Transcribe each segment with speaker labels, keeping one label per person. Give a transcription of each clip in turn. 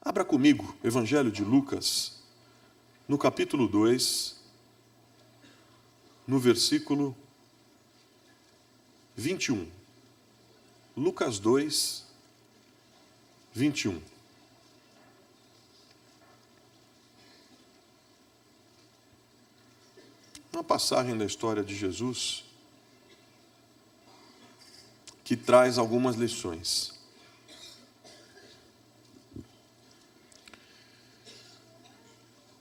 Speaker 1: Abra comigo, Evangelho de Lucas, no capítulo 2, no versículo 21. Lucas 2, 21. Uma passagem da história de Jesus que traz algumas lições.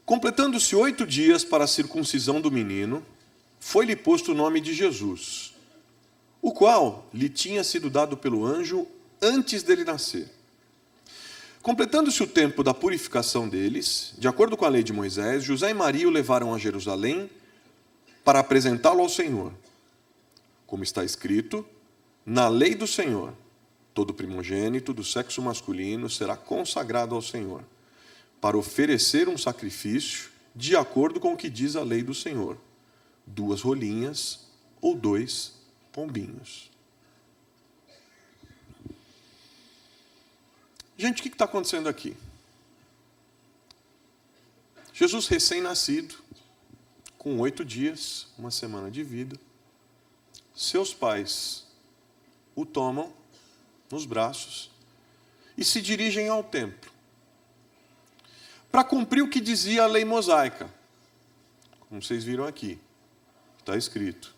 Speaker 1: Completando-se 8 dias para a circuncisão do menino, foi-lhe posto o nome de Jesus, o qual lhe tinha sido dado pelo anjo antes dele nascer. Completando-se o tempo da purificação deles, de acordo com a lei de Moisés, José e Maria o levaram a Jerusalém para apresentá-lo ao Senhor. Como está escrito, na lei do Senhor, todo primogênito do sexo masculino será consagrado ao Senhor, para oferecer um sacrifício de acordo com o que diz a lei do Senhor, 2 rolinhas ou 2 pombinhos. Gente, o que está acontecendo aqui? Jesus recém-nascido, com 8 dias, uma semana de vida, seus pais o tomam nos braços e se dirigem ao templo para cumprir o que dizia a lei mosaica. Como vocês viram aqui, está escrito: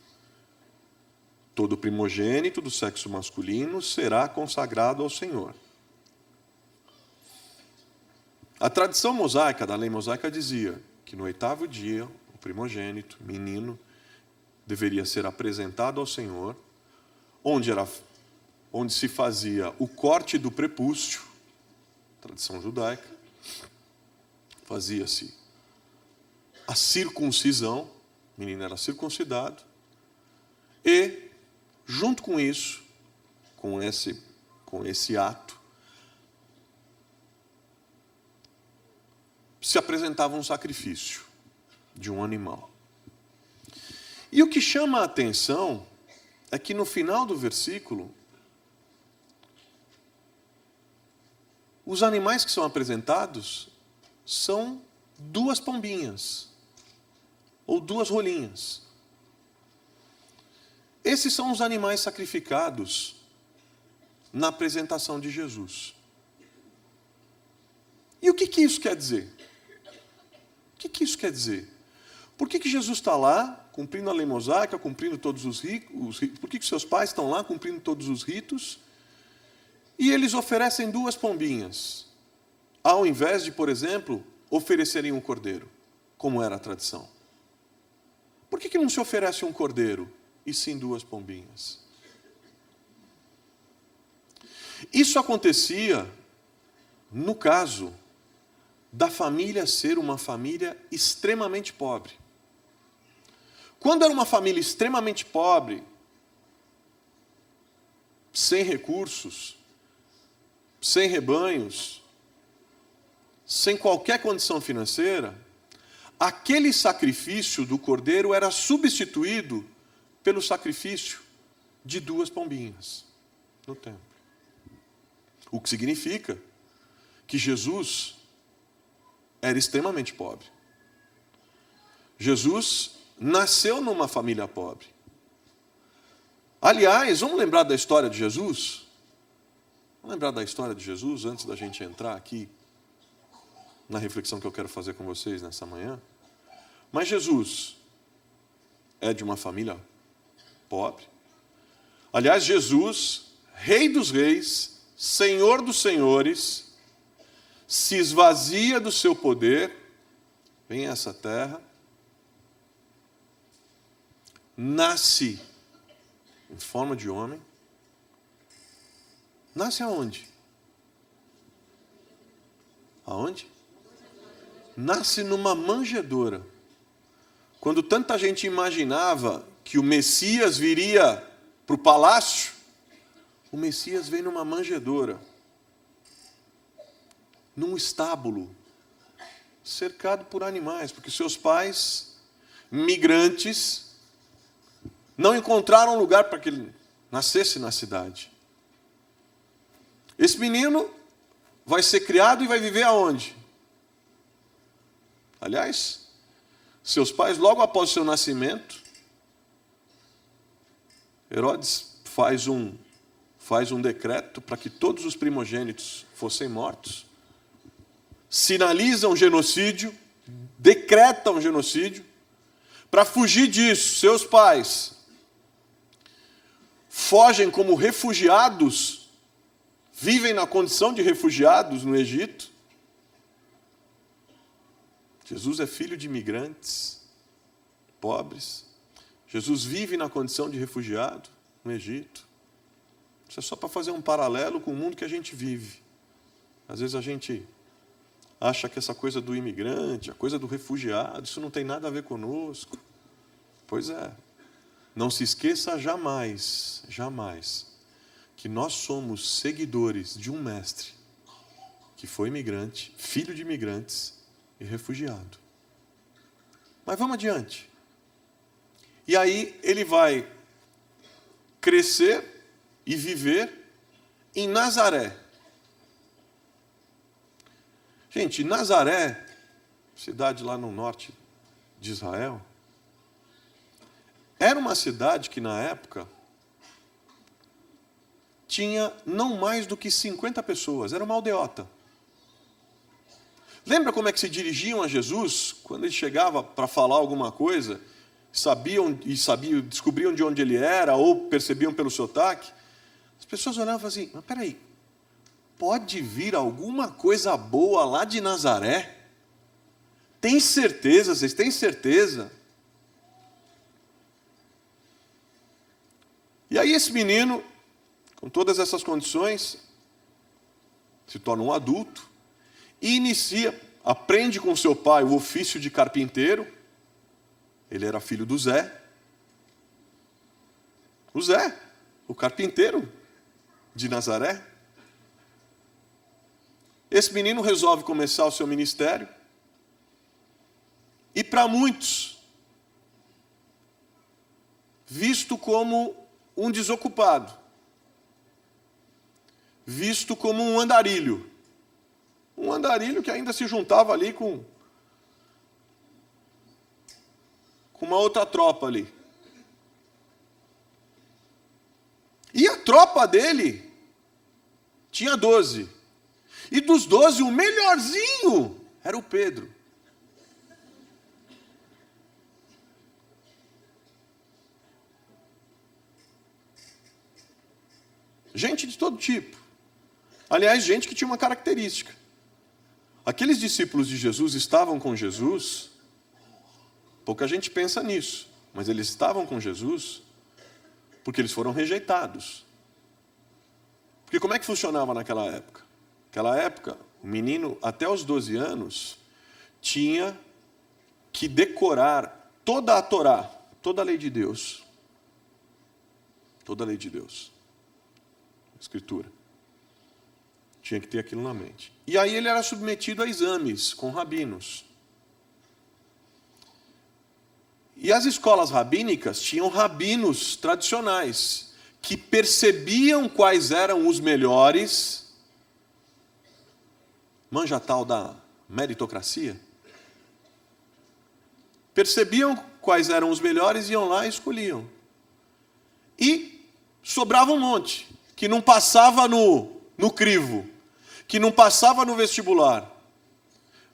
Speaker 1: todo primogênito do sexo masculino será consagrado ao Senhor. A tradição mosaica, da lei mosaica, dizia que no 8º dia, o primogênito, menino, deveria ser apresentado ao Senhor, onde se fazia o corte do prepúcio, tradição judaica, fazia-se a circuncisão, o menino era circuncidado, e, junto com isso, com esse ato, se apresentava um sacrifício de um animal. E o que chama a atenção é que no final do versículo, os animais que são apresentados são 2 pombinhas, ou 2 rolinhas. Esses são os animais sacrificados na apresentação de Jesus. E o que isso quer dizer? O que isso quer dizer? Por que Jesus está lá, cumprindo a lei mosaica, cumprindo todos os ritos? Por que seus pais estão lá, cumprindo todos os ritos? E eles oferecem 2 pombinhas, ao invés de, por exemplo, oferecerem um cordeiro, como era a tradição. Por que não se oferece um cordeiro, e sim 2 pombinhas? Isso acontecia no caso da família ser uma família extremamente pobre. Quando era uma família extremamente pobre, sem recursos, sem rebanhos, sem qualquer condição financeira, aquele sacrifício do cordeiro era substituído pelo sacrifício de 2 pombinhas no templo. O que significa que Jesus era extremamente pobre. Jesus nasceu numa família pobre. Aliás, vamos lembrar da história de Jesus? Vamos lembrar da história de Jesus antes da gente entrar aqui na reflexão que eu quero fazer com vocês nessa manhã. Mas Jesus é de uma família pobre. Aliás, Jesus, Rei dos Reis, Senhor dos Senhores, se esvazia do seu poder, vem a essa terra, nasce em forma de homem. Nasce aonde? Aonde? Nasce numa manjedoura. Quando tanta gente imaginava que o Messias viria para o palácio, o Messias vem numa manjedoura, num estábulo, cercado por animais, porque seus pais, migrantes, não encontraram lugar para que ele nascesse na cidade. Esse menino vai ser criado e vai viver aonde? Aliás, seus pais, logo após o seu nascimento, Herodes faz um decreto para que todos os primogênitos fossem mortos, sinaliza um genocídio, decreta um genocídio. Para fugir disso, seus pais fogem como refugiados, vivem na condição de refugiados no Egito. Jesus é filho de imigrantes, pobres. Jesus vive na condição de refugiado no Egito. Isso é só para fazer um paralelo com o mundo que a gente vive. Às vezes a gente acha que essa coisa do imigrante, a coisa do refugiado, isso não tem nada a ver conosco. Pois é. Não se esqueça jamais, jamais, que nós somos seguidores de um mestre que foi imigrante, filho de imigrantes e refugiado. Mas vamos adiante. E aí ele vai crescer e viver em Nazaré. Gente, Nazaré, cidade lá no norte de Israel, era uma cidade que na época tinha não mais do que 50 pessoas, era uma aldeota. Lembra como é que se dirigiam a Jesus quando ele chegava para falar alguma coisa? Descobriam de onde ele era ou percebiam pelo sotaque? As pessoas olhavam assim, mas peraí, pode vir alguma coisa boa lá de Nazaré? Tem certeza? Vocês têm certeza? E aí esse menino, com todas essas condições, se torna um adulto e aprende com seu pai o ofício de carpinteiro. Ele era filho do Zé. O Zé, o carpinteiro de Nazaré. Esse menino resolve começar o seu ministério. E para muitos, visto como um desocupado, visto como um andarilho que ainda se juntava ali com uma outra tropa ali. E a tropa dele tinha 12. E dos 12, o melhorzinho era o Pedro. Gente de todo tipo. Aliás, gente que tinha uma característica. Aqueles discípulos de Jesus estavam com Jesus, pouca gente pensa nisso, mas eles estavam com Jesus porque eles foram rejeitados. Porque como é que funcionava naquela época? Naquela época, o menino, até os 12 anos, tinha que decorar toda a Torá, toda a lei de Deus. Toda a lei de Deus. Escritura. Tinha que ter aquilo na mente. E aí ele era submetido a exames com rabinos. E as escolas rabínicas tinham rabinos tradicionais, que percebiam quais eram os melhores. Manja a tal da meritocracia? Percebiam quais eram os melhores, iam lá e escolhiam. E sobrava um monte, que não passava no crivo, que não passava no vestibular.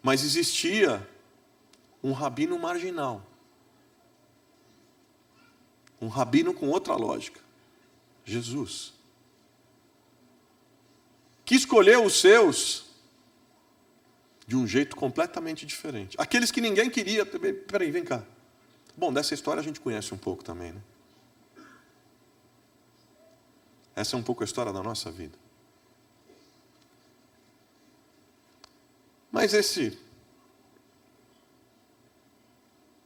Speaker 1: Mas existia um rabino marginal. Um rabino com outra lógica. Jesus. Que escolheu os seus de um jeito completamente diferente. Aqueles que ninguém queria. Peraí, vem cá. Bom, dessa história a gente conhece um pouco também, né? Essa é um pouco a história da nossa vida. Mas esse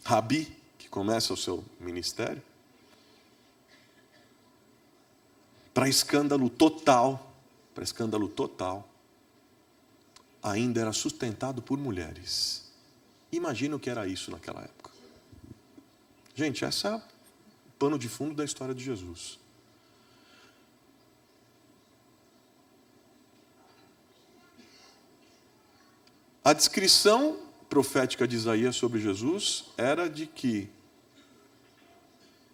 Speaker 1: rabi que começa o seu ministério, para escândalo total, ainda era sustentado por mulheres. Imagina o que era isso naquela época. Gente, esse é o pano de fundo da história de Jesus. A descrição profética de Isaías sobre Jesus era de que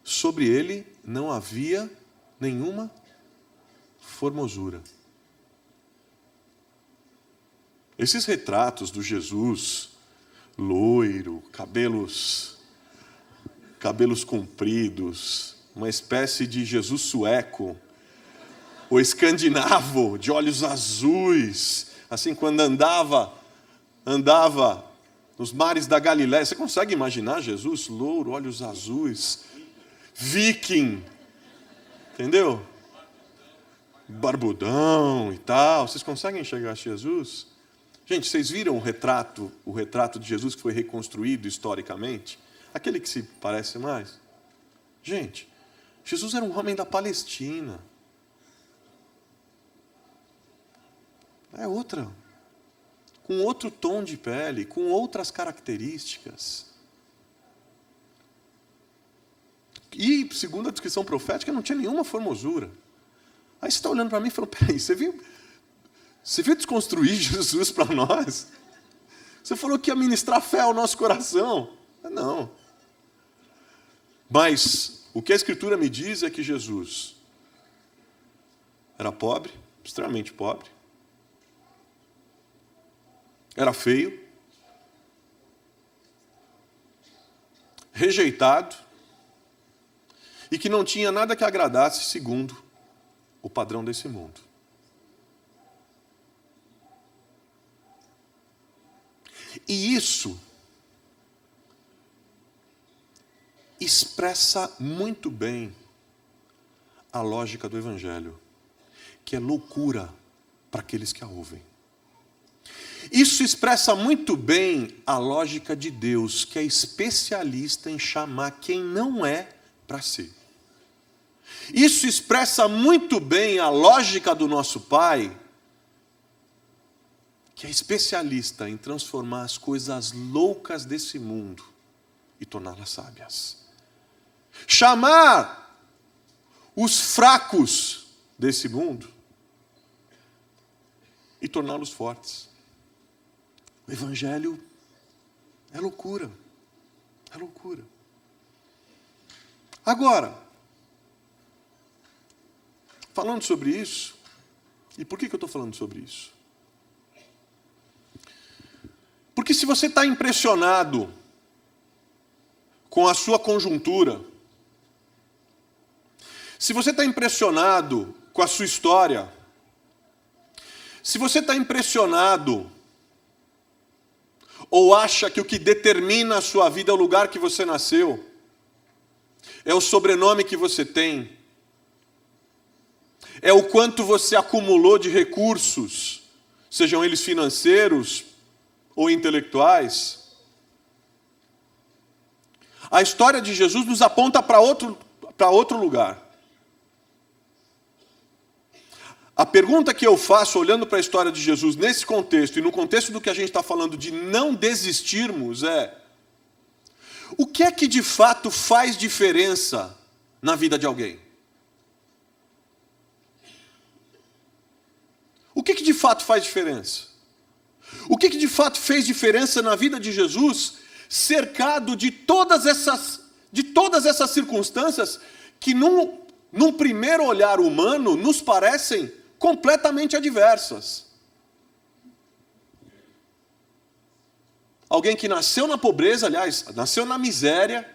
Speaker 1: sobre ele não havia nenhuma formosura. Esses retratos do Jesus loiro, cabelos compridos, uma espécie de Jesus sueco, ou escandinavo, de olhos azuis, assim, quando andava nos mares da Galiléia. Você consegue imaginar Jesus louro, olhos azuis, viking, entendeu? Barbudão e tal. Vocês conseguem enxergar Jesus? Gente, vocês viram o retrato de Jesus que foi reconstruído historicamente? Aquele que se parece mais? Gente, Jesus era um homem da Palestina. É outra. Com outro tom de pele, com outras características. E, segundo a descrição profética, não tinha nenhuma formosura. Aí você está olhando para mim e falando, peraí, você viu desconstruir Jesus para nós? Você falou que ia ministrar fé ao nosso coração. Não. Mas o que a Escritura me diz é que Jesus era pobre, extremamente pobre, era feio, rejeitado, e que não tinha nada que agradasse segundo o padrão desse mundo. E isso expressa muito bem a lógica do Evangelho, que é loucura para aqueles que a ouvem. Isso expressa muito bem a lógica de Deus, que é especialista em chamar quem não é para si. Isso expressa muito bem a lógica do nosso Pai, que é especialista em transformar as coisas loucas desse mundo e torná-las sábias. Chamar os fracos desse mundo e torná-los fortes. O Evangelho é loucura. É loucura. Agora, falando sobre isso, e por que eu estou falando sobre isso? Porque se você está impressionado com a sua conjuntura, se você está impressionado com a sua história, se você está impressionado ou acha que o que determina a sua vida é o lugar que você nasceu, é o sobrenome que você tem, é o quanto você acumulou de recursos, sejam eles financeiros ou intelectuais, a história de Jesus nos aponta para outro lugar. A pergunta que eu faço, olhando para a história de Jesus nesse contexto, e no contexto do que a gente está falando de não desistirmos, é: o que é que de fato faz diferença na vida de alguém? O que de fato faz diferença? O que de fato fez diferença na vida de Jesus, cercado de todas essas circunstâncias que num primeiro olhar humano nos parecem completamente adversas? Alguém que nasceu na pobreza, aliás, nasceu na miséria,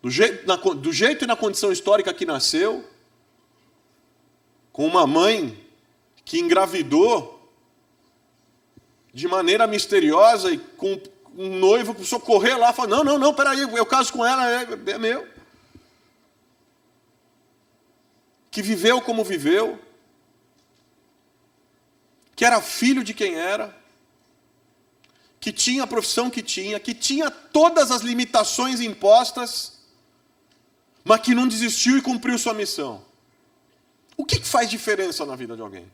Speaker 1: do jeito e na condição histórica que nasceu, com uma mãe que engravidou de maneira misteriosa e com um noivo que precisou correr lá e falar: não, peraí, eu caso com ela, é meu. Que viveu como viveu, que era filho de quem era, que tinha a profissão que tinha todas as limitações impostas, mas que não desistiu e cumpriu sua missão. O que faz diferença na vida de alguém?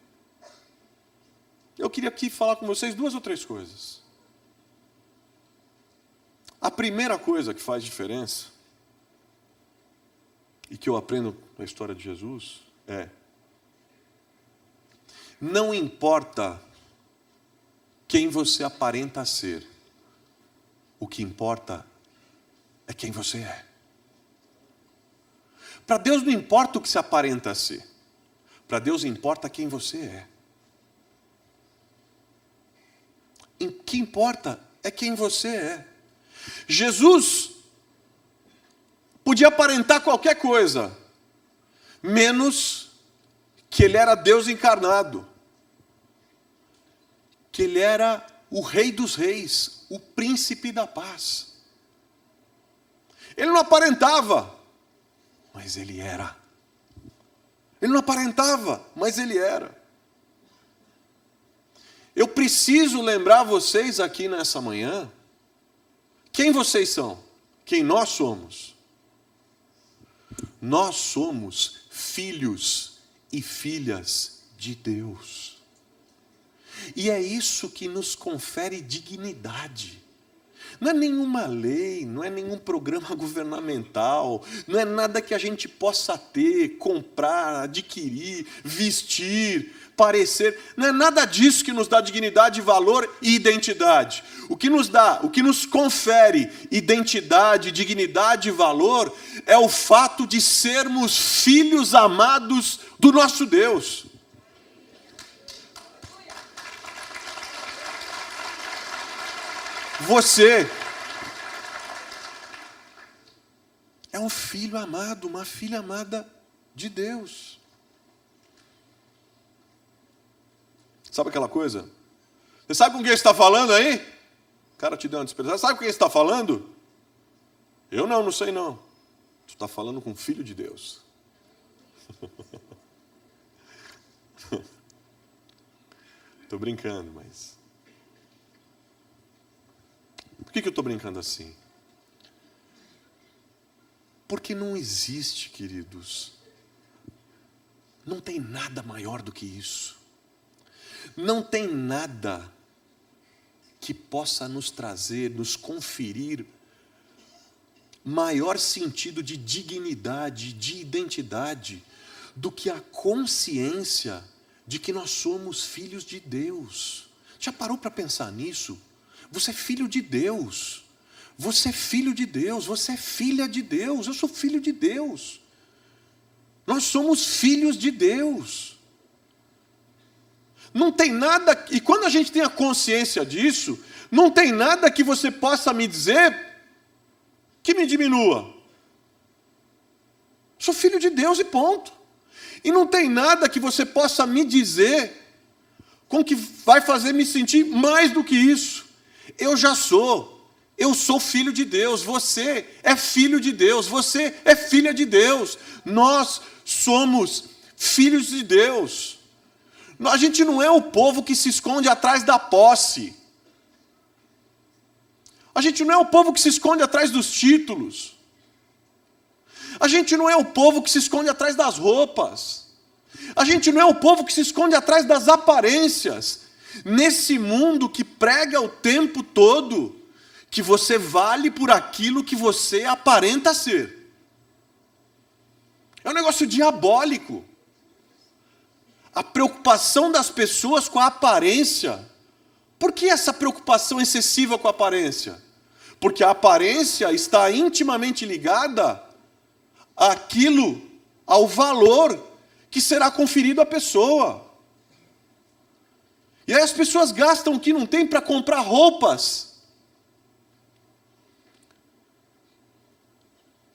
Speaker 1: Eu queria aqui falar com vocês 2 ou 3 coisas. A primeira coisa que faz diferença, e que eu aprendo na história de Jesus, é: não importa quem você aparenta ser. O que importa é quem você é. Para Deus não importa o que se aparenta ser. Para Deus importa quem você é. O que importa é quem você é. Jesus podia aparentar qualquer coisa, menos que ele era Deus encarnado, que ele era o Rei dos Reis, o Príncipe da Paz. Ele não aparentava, mas ele era. Ele não aparentava, mas ele era. Eu preciso lembrar vocês aqui nessa manhã, quem vocês são, quem nós somos. Nós somos filhos e filhas de Deus. E é isso que nos confere dignidade. Não é nenhuma lei, não é nenhum programa governamental, não é nada que a gente possa ter, comprar, adquirir, vestir, parecer. Não é nada disso que nos dá dignidade, valor e identidade. O que nos dá, o que nos confere identidade, dignidade e valor é o fato de sermos filhos amados do nosso Deus. Você é um filho amado, uma filha amada de Deus. Sabe aquela coisa? Você sabe com quem você está falando aí? O cara te deu uma dispensação. Sabe com quem você está falando? Eu não sei não. Tu está falando com o Filho de Deus. Estou brincando, mas... Por que eu estou brincando assim? Porque não existe, queridos, não tem nada maior do que isso. Não tem nada que possa nos trazer, nos conferir maior sentido de dignidade, de identidade, do que a consciência de que nós somos filhos de Deus. Já parou para pensar nisso? Você é filho de Deus. Você é filho de Deus. Você é filha de Deus. Eu sou filho de Deus. Nós somos filhos de Deus. Não tem nada, e quando a gente tem a consciência disso, não tem nada que você possa me dizer que me diminua. Sou filho de Deus e ponto. E não tem nada que você possa me dizer com que vai fazer me sentir mais do que isso. Eu já sou. Eu sou filho de Deus. Você é filho de Deus. Você é filha de Deus. Nós somos filhos de Deus. A gente não é o povo que se esconde atrás da posse. A gente não é o povo que se esconde atrás dos títulos. A gente não é o povo que se esconde atrás das roupas. A gente não é o povo que se esconde atrás das aparências. Nesse mundo que prega o tempo todo que você vale por aquilo que você aparenta ser. É um negócio diabólico. A preocupação das pessoas com a aparência. Por que essa preocupação excessiva com a aparência? Porque a aparência está intimamente ligada àquilo, ao valor que será conferido à pessoa. E aí as pessoas gastam o que não tem para comprar roupas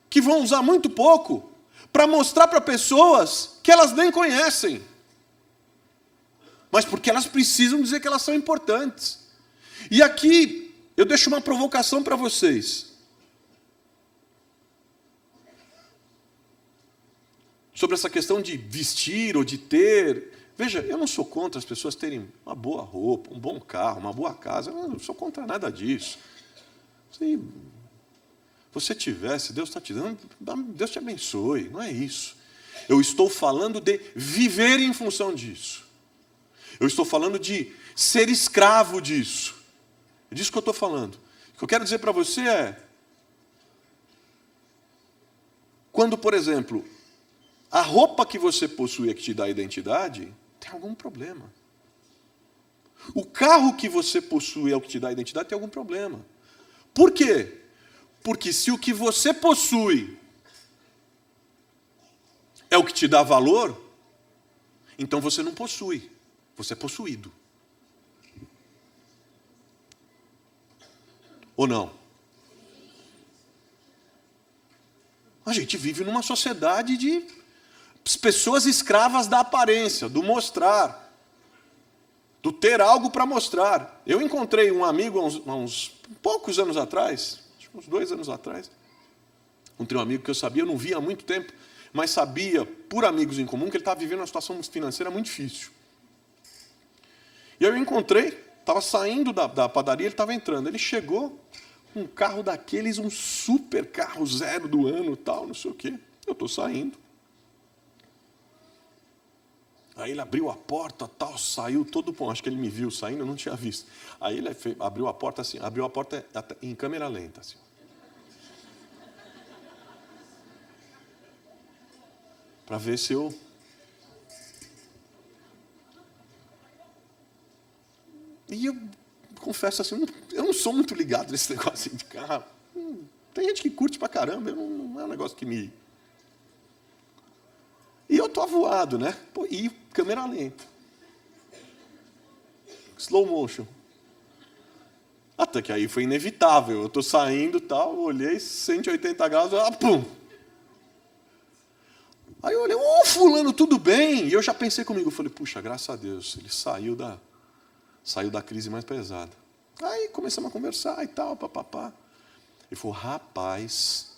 Speaker 1: que vão usar muito pouco, para mostrar para pessoas que elas nem conhecem, mas porque elas precisam dizer que elas são importantes. E aqui eu deixo uma provocação para vocês. Sobre essa questão de vestir ou de ter. Veja, eu não sou contra as pessoas terem uma boa roupa, um bom carro, uma boa casa. Eu não sou contra nada disso. Se você tivesse, Deus está te dando, Deus te abençoe. Não é isso. Eu estou falando de viver em função disso. Eu estou falando de ser escravo disso. É disso que eu estou falando. O que eu quero dizer para você é, quando, por exemplo, a roupa que você possui é que te dá identidade, tem algum problema. O carro que você possui é o que te dá identidade, tem algum problema. Por quê? Porque se o que você possui é o que te dá valor, então você não possui, você é possuído. Ou não? A gente vive numa sociedade de pessoas escravas da aparência, do mostrar, do ter algo para mostrar. Eu encontrei um amigo há uns poucos anos atrás, acho que uns 2 anos atrás. Encontrei um amigo que eu sabia, eu não via há muito tempo, mas sabia, por amigos em comum, que ele estava vivendo uma situação financeira muito difícil. E aí eu encontrei, estava saindo da padaria, ele estava entrando. Ele chegou com um carro daqueles, um super carro 0 do ano, tal, não sei o quê. Eu estou saindo. Aí ele abriu a porta, tal, saiu todo bom. Acho que ele me viu saindo, eu não tinha visto. Aí ele abriu a porta assim, abriu a porta em câmera lenta, assim. Para ver se eu... E eu confesso assim, eu não sou muito ligado nesse negócio de carro. Tem gente que curte pra caramba, não é um negócio que me... E eu tô avoado, né? E câmera lenta. Slow motion. Até que aí foi inevitável. Eu tô saindo, tal, olhei, 180 graus, pum! Aí eu olhei, fulano, tudo bem? E eu já pensei comigo, eu falei, puxa, graças a Deus, ele saiu da crise mais pesada. Aí começamos a conversar e tal, papapá. Ele falou, rapaz,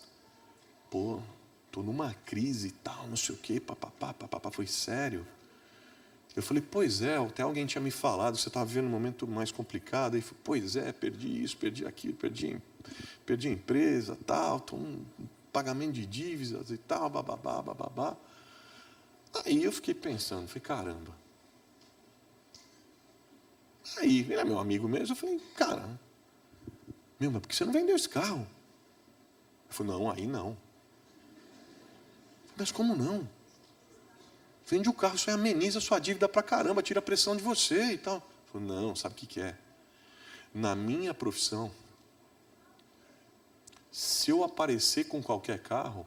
Speaker 1: tô numa crise e tal, não sei o quê, papapá, foi sério? Eu falei, pois é, até alguém tinha me falado, você estava vivendo um momento mais complicado. Ele falou, pois é, perdi isso, perdi aquilo, perdi a empresa, tal, tô pagamento de dívidas e tal, bababá. Aí eu fiquei pensando, falei, caramba. Aí, ele é meu amigo mesmo, eu falei, cara, mas por que você não vendeu esse carro? Ele falou, não, aí não. Mas como não? Vende o carro, isso aí ameniza a sua dívida pra caramba, tira a pressão de você e tal. Ele falou, não, sabe o que é? Na minha profissão, se eu aparecer com qualquer carro,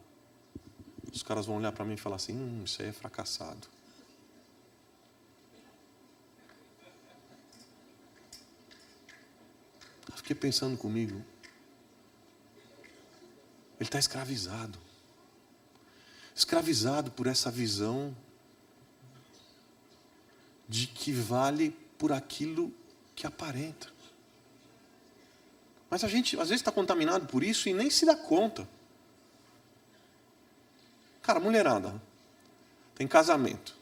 Speaker 1: os caras vão olhar para mim e falar assim, isso aí é fracassado. Eu fiquei pensando comigo, ele está escravizado. Escravizado por essa visão de que vale por aquilo que aparenta. Mas a gente, às vezes, está contaminado por isso e nem se dá conta. Cara, mulherada, tem casamento.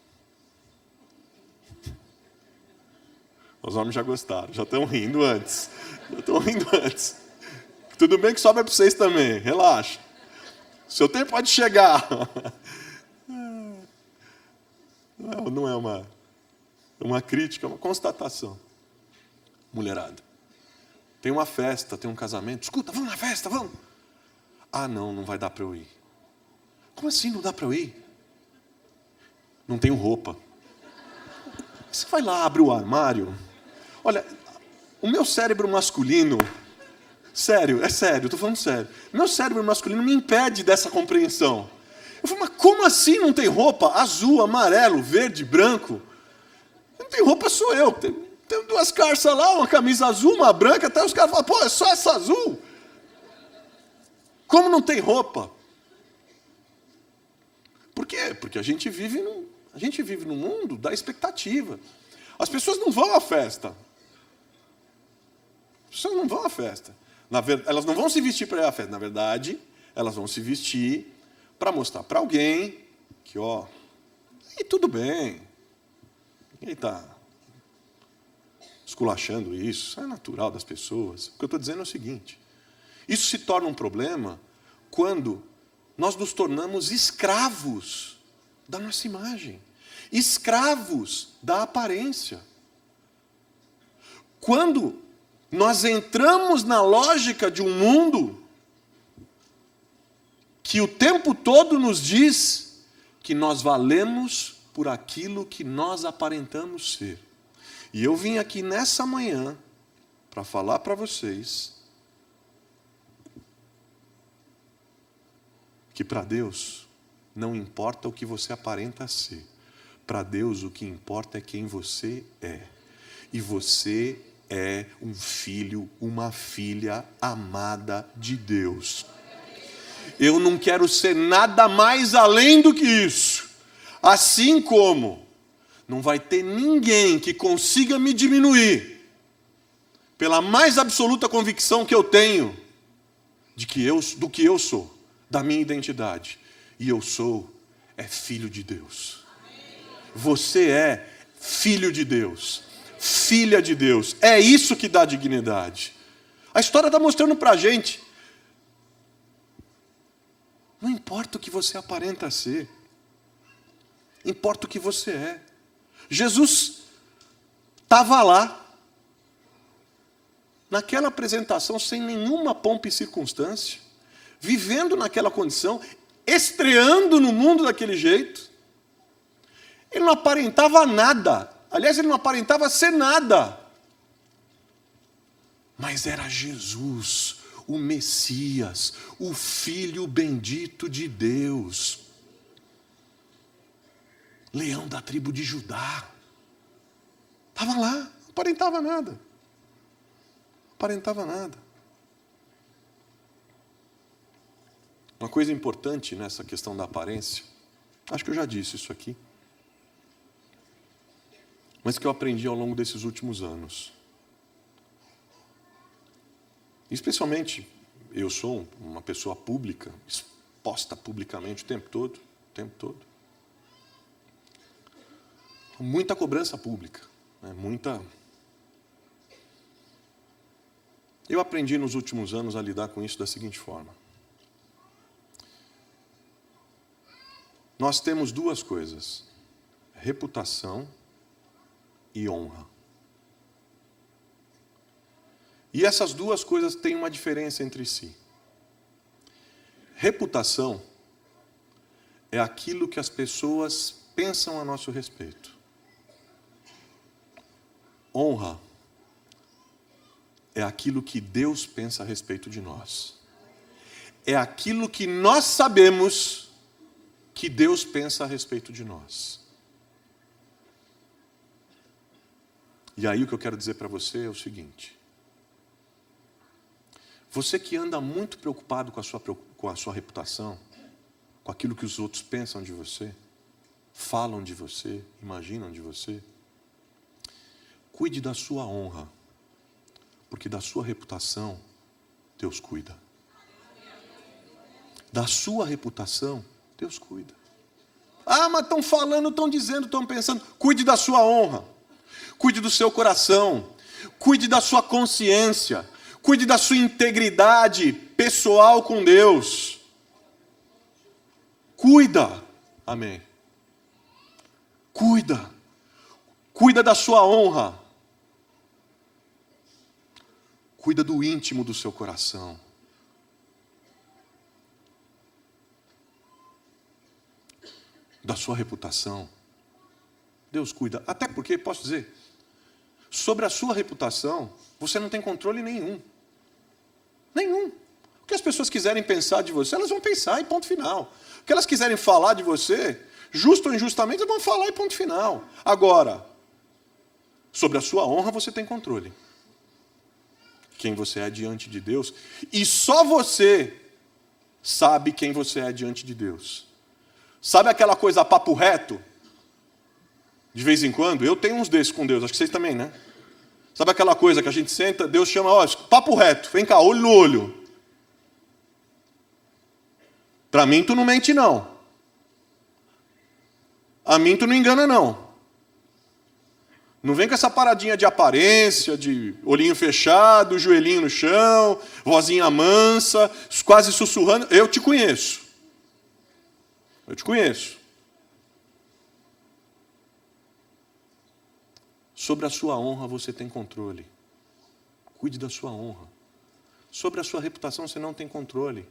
Speaker 1: Os homens já gostaram, já estão rindo antes. Tudo bem que sobra para vocês também, relaxa. Seu tempo pode chegar. Não é uma crítica, é uma constatação. Mulherada, tem uma festa, tem um casamento. Escuta, vamos na festa, vamos. Ah, não vai dar para eu ir. Como assim não dá para eu ir? Não tenho roupa. Você vai lá, abre o armário. Olha, o meu cérebro masculino, sério, estou falando sério. Meu cérebro masculino me impede dessa compreensão. Eu falo, mas como assim não tem roupa? Azul, amarelo, verde, branco. Não tem roupa, sou eu. Tem 2 calças lá, uma camisa azul, uma branca, até os caras falam, pô, é só essa azul? Como não tem roupa? Por quê? Porque a gente vive num mundo da expectativa. As pessoas não vão à festa. As pessoas não vão à festa. Elas não vão se vestir para ir à festa. Na verdade, elas vão se vestir para mostrar para alguém que, aí tudo bem. Ninguém está esculachando isso é natural das pessoas. O que eu estou dizendo é o seguinte, isso se torna um problema quando nós nos tornamos escravos da nossa imagem, escravos da aparência. Quando nós entramos na lógica de um mundo que o tempo todo nos diz que nós valemos por aquilo que nós aparentamos ser. E eu vim aqui nessa manhã para falar para vocês que para Deus não importa o que você aparenta ser. Para Deus o que importa é quem você é. E você é um filho, uma filha amada de Deus. Eu não quero ser nada mais além do que isso. Assim como não vai ter ninguém que consiga me diminuir pela mais absoluta convicção que eu tenho do que eu sou, da minha identidade. E eu sou filho de Deus. Você é filho de Deus, filha de Deus. É isso que dá dignidade. A história está mostrando para a gente. Não importa o que você aparenta ser. Importa o que você é. Jesus estava lá, naquela apresentação, sem nenhuma pompa e circunstância, vivendo naquela condição, estreando no mundo daquele jeito. Ele não aparentava nada. Aliás, ele não aparentava ser nada. Mas era Jesus, o Messias, o Filho bendito de Deus. Leão da tribo de Judá. Estava lá, não aparentava nada. Não aparentava nada. Uma coisa importante nessa questão da aparência, acho que eu já disse isso aqui, mas que eu aprendi ao longo desses últimos anos. Especialmente, eu sou uma pessoa pública, exposta publicamente o tempo todo. Muita cobrança pública, muita. Eu aprendi nos últimos anos a lidar com isso da seguinte forma. Nós temos duas coisas: reputação e honra. E essas duas coisas têm uma diferença entre si. Reputação é aquilo que as pessoas pensam a nosso respeito. Honra é aquilo que Deus pensa a respeito de nós. É aquilo que nós sabemos que Deus pensa a respeito de nós. E aí o que eu quero dizer para você é o seguinte: você que anda muito preocupado com a sua reputação, com aquilo que os outros pensam de você, falam de você, imaginam de você, cuide da sua honra, porque da sua reputação Deus cuida. Da sua reputação Deus cuida. Ah, mas estão falando, estão dizendo, estão pensando. Cuide da sua honra, cuide do seu coração, cuide da sua consciência, cuide da sua integridade pessoal com Deus. Cuida, amém. Cuida da sua honra. Cuida do íntimo do seu coração. Da sua reputação. Deus cuida. Até porque, posso dizer, sobre a sua reputação, você não tem controle nenhum. Nenhum. O que as pessoas quiserem pensar de você, elas vão pensar e ponto final. O que elas quiserem falar de você, justo ou injustamente, elas vão falar e ponto final. Agora, sobre a sua honra você tem controle. Quem você é diante de Deus. E só você sabe quem você é diante de Deus. Sabe aquela coisa papo reto? De vez em quando, eu tenho uns desses com Deus, acho que vocês também, né? Sabe aquela coisa que a gente senta, Deus chama, ó, papo reto, vem cá, olho no olho. Para mim tu não mente não. A mim tu não engana não. Não vem com essa paradinha de aparência, de olhinho fechado, joelhinho no chão, vozinha mansa, quase sussurrando. Eu te conheço. Eu te conheço. Sobre a sua honra você tem controle. Cuide da sua honra. Sobre a sua reputação você não tem controle.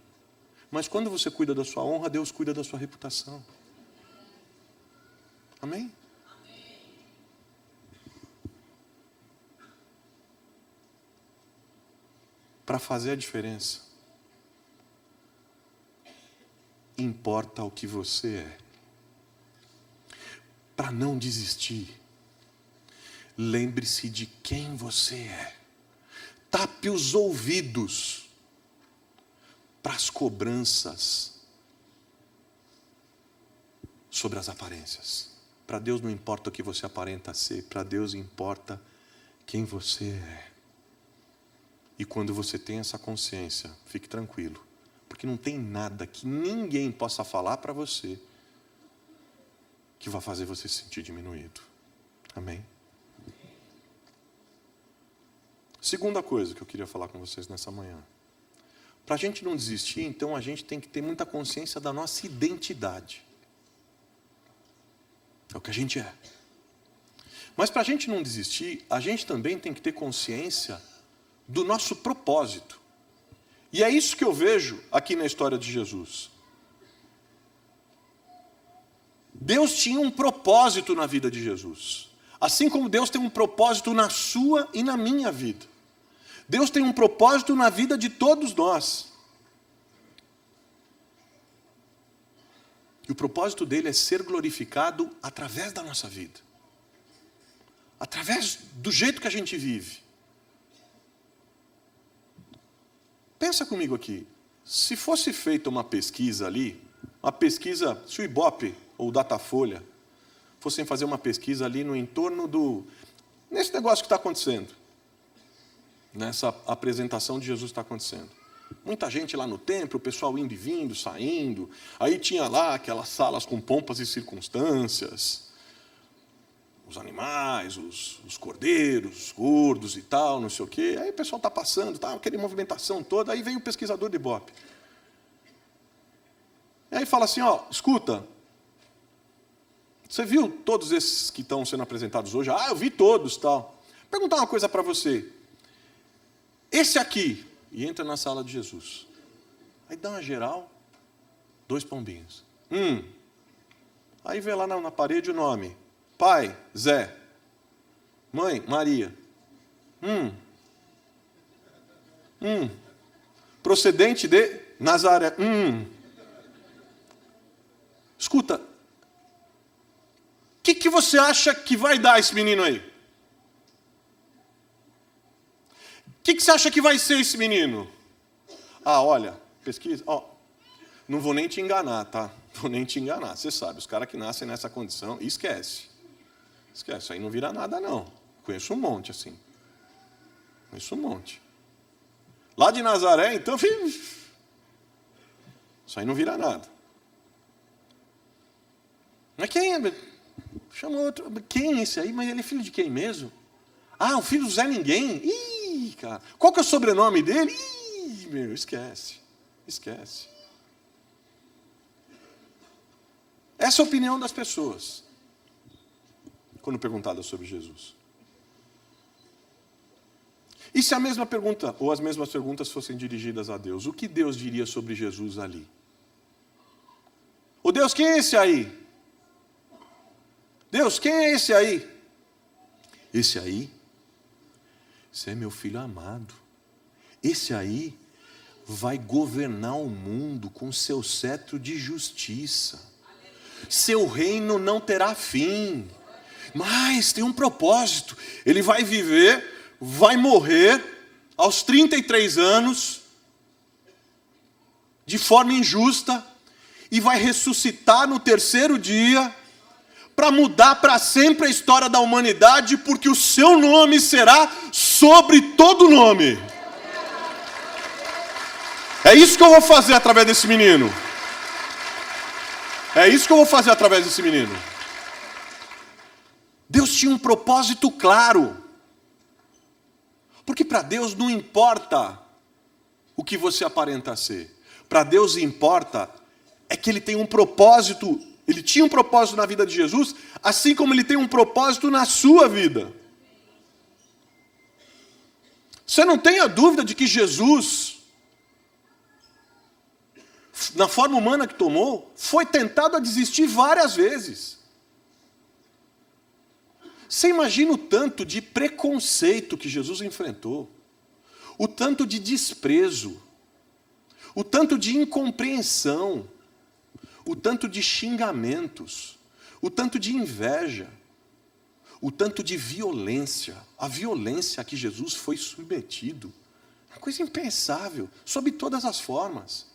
Speaker 1: Mas quando você cuida da sua honra, Deus cuida da sua reputação. Amém? para fazer a diferença. Importa o que você é. Para não desistir, lembre-se de quem você é. Tape os ouvidos para as cobranças sobre as aparências. Para Deus não importa o que você aparenta ser, para Deus importa quem você é. E quando você tem essa consciência, fique tranquilo, porque não tem nada que ninguém possa falar para você que vai fazer você se sentir diminuído. Amém? Segunda coisa que eu queria falar com vocês nessa manhã. Para a gente não desistir, então a gente tem que ter muita consciência da nossa identidade. É o que a gente é. Mas para a gente não desistir, a gente também tem que ter consciência do nosso propósito. E é isso que eu vejo aqui na história de Jesus. Deus tinha um propósito na vida de Jesus. Assim como Deus tem um propósito na sua e na minha vida. Deus tem um propósito na vida de todos nós. E o propósito dele é ser glorificado através da nossa vida. Através do jeito que a gente vive. Pensa comigo aqui. Se fosse feita uma pesquisa ali, uma pesquisa, se o Ibope ou o Datafolha fossem fazer uma pesquisa ali no entorno nesse negócio que está acontecendo. Nessa apresentação de Jesus está acontecendo. Muita gente lá no templo, o pessoal indo e vindo, saindo. Aí tinha lá aquelas salas com pompas e circunstâncias. Os animais, os cordeiros, os gordos e tal, não sei o quê. Aí o pessoal está passando, tá, aquela movimentação toda. Aí vem o pesquisador de Ibope. E aí fala assim, escuta, você viu todos esses que estão sendo apresentados hoje? Ah, eu vi todos, tal. Vou perguntar uma coisa para você. Esse aqui, e entra na sala de Jesus. Aí dá uma geral, 2 pombinhos. Aí vê lá na parede o nome. Pai, Zé. Mãe, Maria. Procedente de Nazaré. Escuta. O que você acha que vai dar esse menino aí? O que você acha que vai ser esse menino? Olha, pesquisa. Não vou nem te enganar, tá? Vou nem te enganar. Você sabe, os caras que nascem nessa condição, esquece. Esquece, isso aí não vira nada, não. Conheço um monte, assim. Conheço um monte. Lá de Nazaré, então, isso aí não vira nada. Mas quem é? Chamou outro. Quem é esse aí? Mas ele é filho de quem mesmo? O filho do Zé Ninguém? Ih, cara. Qual que é o sobrenome dele? Ih, meu, esquece. Esquece. Essa é a opinião das pessoas quando perguntada sobre Jesus. E se a mesma pergunta, ou as mesmas perguntas fossem dirigidas a Deus, o que Deus diria sobre Jesus ali? Ô Deus, quem é esse aí? Deus, quem é esse aí? Esse aí? Esse é meu filho amado. Esse aí vai governar o mundo com seu cetro de justiça. Seu reino não terá fim. Mas tem um propósito. Ele vai viver, vai morrer aos 33 anos, de forma injusta, e vai ressuscitar no 3º dia, para mudar para sempre a história da humanidade, porque o seu nome será sobre todo nome. É isso que eu vou fazer através desse menino. É isso que eu vou fazer através desse menino. Deus tinha um propósito claro. Porque para Deus não importa o que você aparenta ser. Para Deus importa é que Ele tem um propósito. Ele tinha um propósito na vida de Jesus, assim como Ele tem um propósito na sua vida. Você não tenha dúvida de que Jesus, na forma humana que tomou, foi tentado a desistir várias vezes. Você imagina o tanto de preconceito que Jesus enfrentou. o tanto de desprezo, o tanto de incompreensão, o tanto de xingamentos, o tanto de inveja, o tanto de violência, a violência a que Jesus foi submetido, uma coisa impensável, sob todas as formas.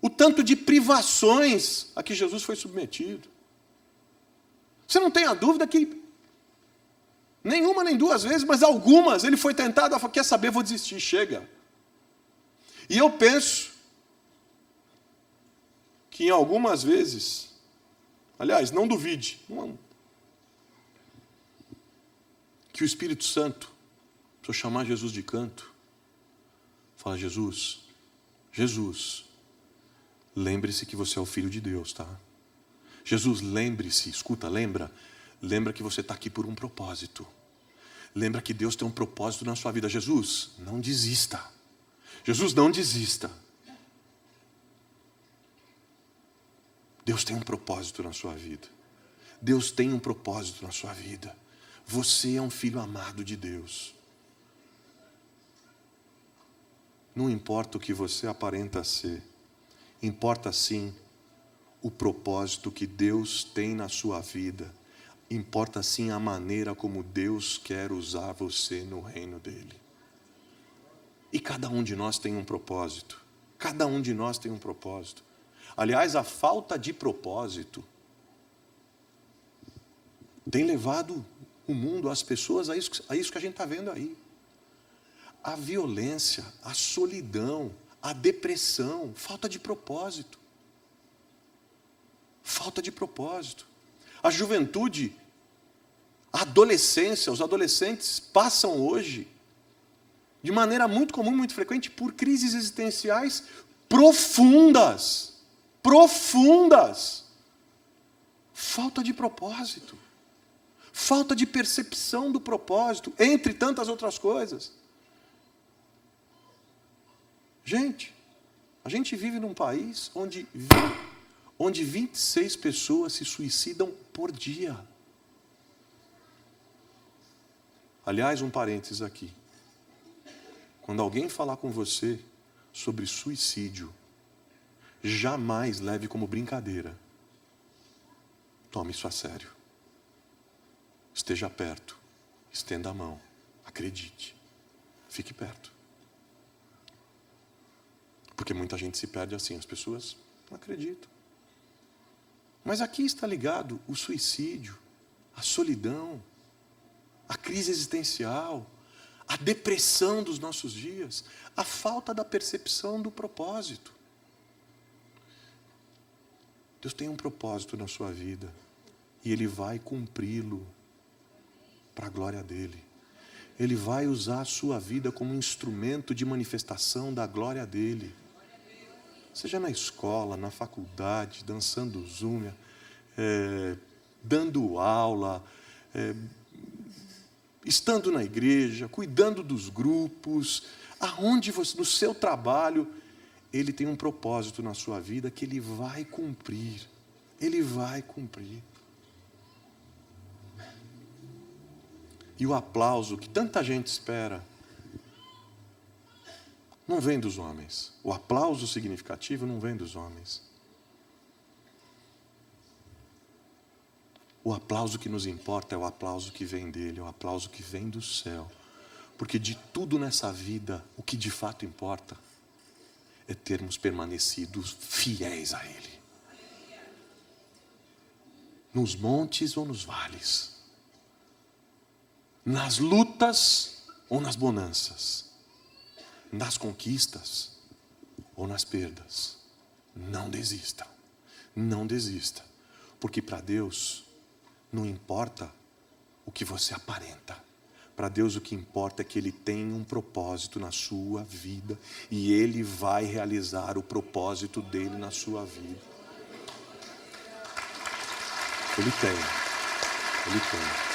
Speaker 1: O tanto de privações a que Jesus foi submetido. Você não tem a dúvida que nenhuma nem duas vezes, mas algumas, ele foi tentado, quer saber, vou desistir, chega. E eu penso que em algumas vezes, aliás, não duvide, que o Espírito Santo, se eu chamar Jesus de canto, fala: Jesus, lembre-se que você é o Filho de Deus, tá? Jesus, lembre-se, escuta, lembra que você está aqui por um propósito. Lembra que Deus tem um propósito na sua vida. Jesus, não desista. Jesus, não desista. Deus tem um propósito na sua vida. Deus tem um propósito na sua vida. Você é um filho amado de Deus. Não importa o que você aparenta ser, importa sim o propósito que Deus tem na sua vida. Importa sim a maneira como Deus quer usar você no reino dele. E cada um de nós tem um propósito. Cada um de nós tem um propósito. Aliás, a falta de propósito tem levado o mundo, as pessoas, a isso que a gente está vendo aí. A violência, a solidão, a depressão, falta de propósito. Falta de propósito. A juventude, a adolescência, os adolescentes passam hoje, de maneira muito comum, muito frequente, por crises existenciais profundas. Profundas. Falta de propósito. Falta de percepção do propósito, entre tantas outras coisas. Gente, a gente vive num país onde 26 pessoas se suicidam por dia. Aliás, um parênteses aqui. Quando alguém falar com você sobre suicídio, jamais leve como brincadeira. Tome isso a sério. Esteja perto. Estenda a mão. Acredite. Fique perto. Porque muita gente se perde assim. As pessoas não acreditam. Mas aqui está ligado o suicídio, a solidão, a crise existencial, a depressão dos nossos dias, a falta da percepção do propósito. Deus tem um propósito na sua vida e Ele vai cumpri-lo para a glória dEle. Ele vai usar a sua vida como instrumento de manifestação da glória dEle. Seja na escola, na faculdade, dançando zúmbia, dando aula, estando na igreja, cuidando dos grupos, aonde você, no seu trabalho, Ele tem um propósito na sua vida que Ele vai cumprir. Ele vai cumprir. E o aplauso que tanta gente espera não vem dos homens. O aplauso significativo não vem dos homens. O aplauso que nos importa é o aplauso que vem dele, é o aplauso que vem do céu. Porque de tudo nessa vida, o que de fato importa é termos permanecido fiéis a Ele. Nos montes ou nos vales. Nas lutas ou nas bonanças. Nas conquistas ou nas perdas. Não desista. Não desista. Porque para Deus não importa o que você aparenta. Para Deus o que importa é que Ele tem um propósito na sua vida e Ele vai realizar o propósito dEle na sua vida. Ele tem. Ele tem.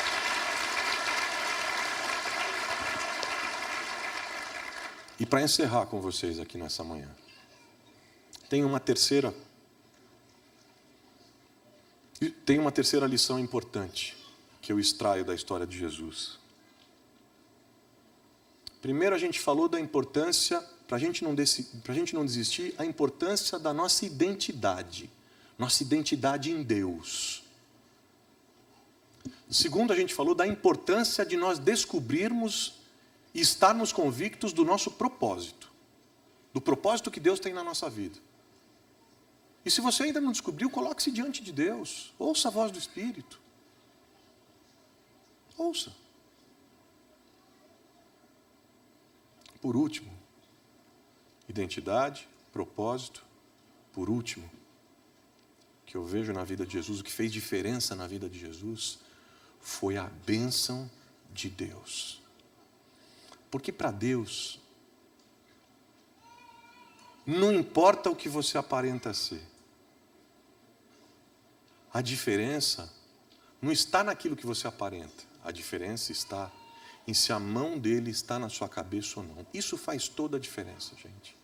Speaker 1: E para encerrar com vocês aqui nessa manhã, tem uma terceira lição importante que eu extraio da história de Jesus. Primeiro a gente falou da importância, para a gente não desistir, a importância da nossa identidade em Deus. Segundo, a gente falou da importância de nós descobrirmos e estarmos convictos do nosso propósito, do propósito que Deus tem na nossa vida. E se você ainda não descobriu, coloque-se diante de Deus, ouça a voz do Espírito. Ouça. Por último, identidade, propósito. Por último, que eu vejo na vida de Jesus, o que fez diferença na vida de Jesus, foi a bênção de Deus. Porque para Deus, não importa o que você aparenta ser, a diferença não está naquilo que você aparenta, a diferença está em se a mão dele está na sua cabeça ou não. Isso faz toda a diferença, gente.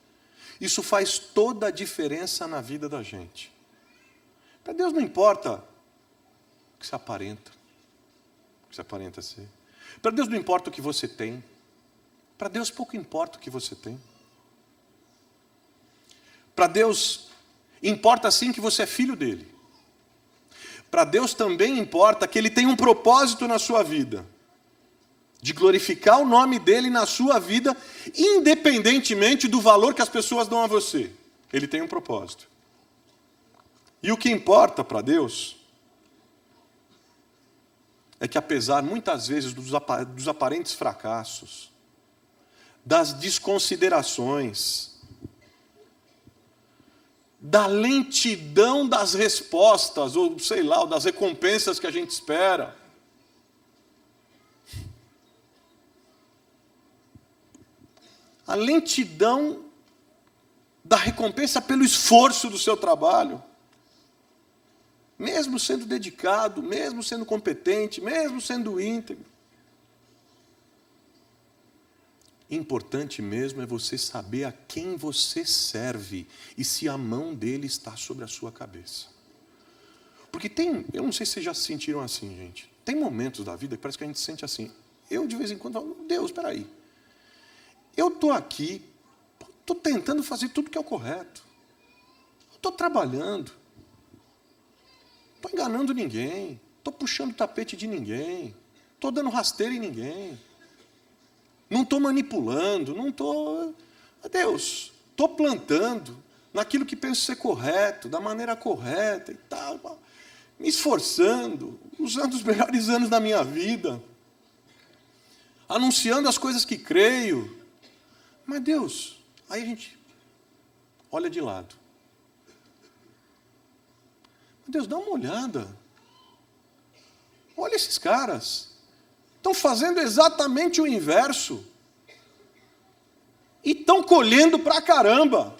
Speaker 1: Isso faz toda a diferença na vida da gente. Para Deus não importa o que você aparenta, ser. Para Deus não importa o que você tem. Para Deus pouco importa o que você tem. Para Deus importa sim que você é filho dele. Para Deus também importa que ele tem um propósito na sua vida, de glorificar o nome dele na sua vida, independentemente do valor que as pessoas dão a você. Ele tem um propósito. E o que importa para Deus é que, apesar muitas vezes dos aparentes fracassos, das desconsiderações, da lentidão das respostas, ou sei lá, das recompensas que a gente espera, a lentidão da recompensa pelo esforço do seu trabalho, mesmo sendo dedicado, mesmo sendo competente, mesmo sendo íntegro. Importante mesmo é você saber a quem você serve e se a mão dele está sobre a sua cabeça. Porque eu não sei se vocês já se sentiram assim, gente. Tem momentos da vida que parece que a gente se sente assim. Eu, de vez em quando, falo, Deus, espera aí. Eu estou aqui, estou tentando fazer tudo que é o correto. Estou trabalhando. Estou enganando ninguém. Estou puxando o tapete de ninguém. Estou dando rasteira em ninguém. Não estou manipulando, não estou... Deus, estou plantando naquilo que penso ser correto, da maneira correta e tal. Me esforçando, usando os melhores anos da minha vida. Anunciando as coisas que creio. Mas Deus, aí a gente olha de lado. Deus, dá uma olhada. Olha esses caras. Estão fazendo exatamente o inverso. E estão colhendo pra caramba.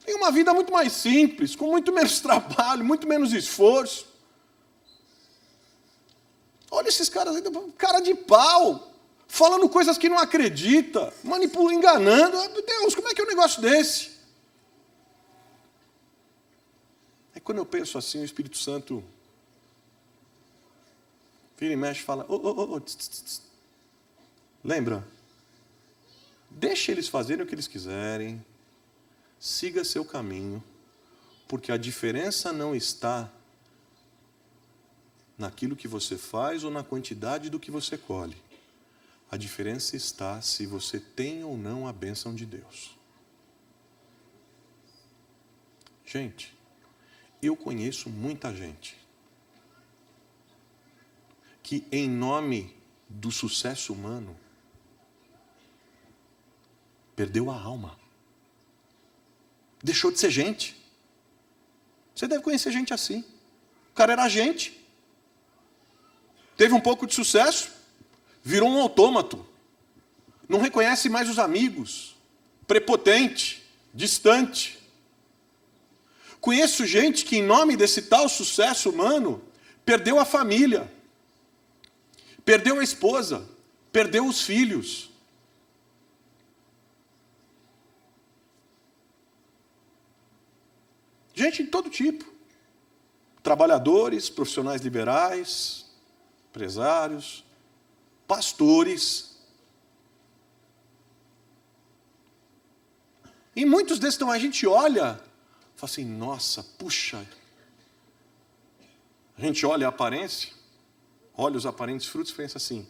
Speaker 1: Tem uma vida muito mais simples, com muito menos trabalho, muito menos esforço. Olha esses caras aí, cara de pau, falando coisas que não acredita, manipulando, enganando. Deus, como é que é um negócio desse? Aí quando eu penso assim, o Espírito Santo vira e mexe e fala, lembra? Deixa eles fazerem o que eles quiserem, siga seu caminho, porque a diferença não está naquilo que você faz ou na quantidade do que você colhe. A diferença está se você tem ou não a bênção de Deus. Gente, eu conheço muita gente que, em nome do sucesso humano, perdeu a alma. Deixou de ser gente. Você deve conhecer gente assim. O cara era gente. Teve um pouco de sucesso, virou um autômato. Não reconhece mais os amigos. Prepotente, distante. Conheço gente que, em nome desse tal sucesso humano, perdeu a família, perdeu a esposa, perdeu os filhos. Gente de todo tipo. Trabalhadores, profissionais liberais, empresários, pastores. E muitos desses, então, a gente olha, fala assim, nossa, puxa. A gente olha a aparência, olha os aparentes frutos e pensa assim,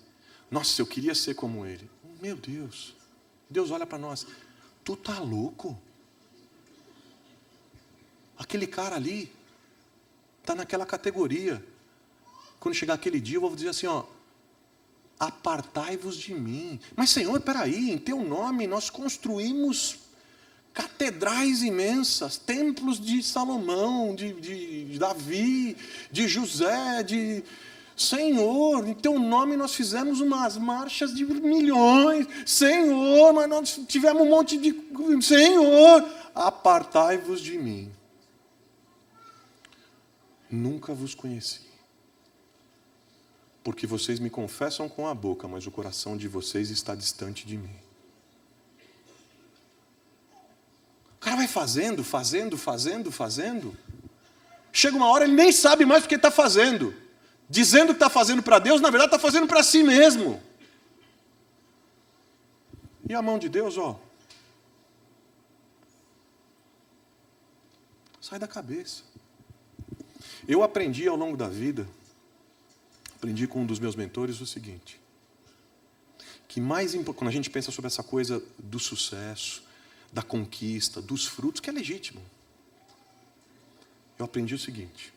Speaker 1: nossa, eu queria ser como ele. Meu Deus, Deus olha para nós, tu tá louco? Aquele cara ali está naquela categoria. Quando chegar aquele dia, eu vou dizer assim, ó, apartai-vos de mim. Mas, Senhor, peraí, em teu nome nós construímos catedrais imensas, templos de Salomão, de Davi, de José, Senhor, em teu nome nós fizemos umas marchas de milhões. Senhor, mas nós tivemos um monte de... Senhor, apartai-vos de mim. Nunca vos conheci. Porque vocês me confessam com a boca, mas o coração de vocês está distante de mim. O cara vai fazendo. Chega uma hora, ele nem sabe mais o que está fazendo. Dizendo que está fazendo para Deus, na verdade está fazendo para si mesmo. E a mão de Deus, ó, sai da cabeça. Eu aprendi ao longo da vida, aprendi com um dos meus mentores o seguinte, que quando a gente pensa sobre essa coisa do sucesso, da conquista, dos frutos, que é legítimo, eu aprendi o seguinte,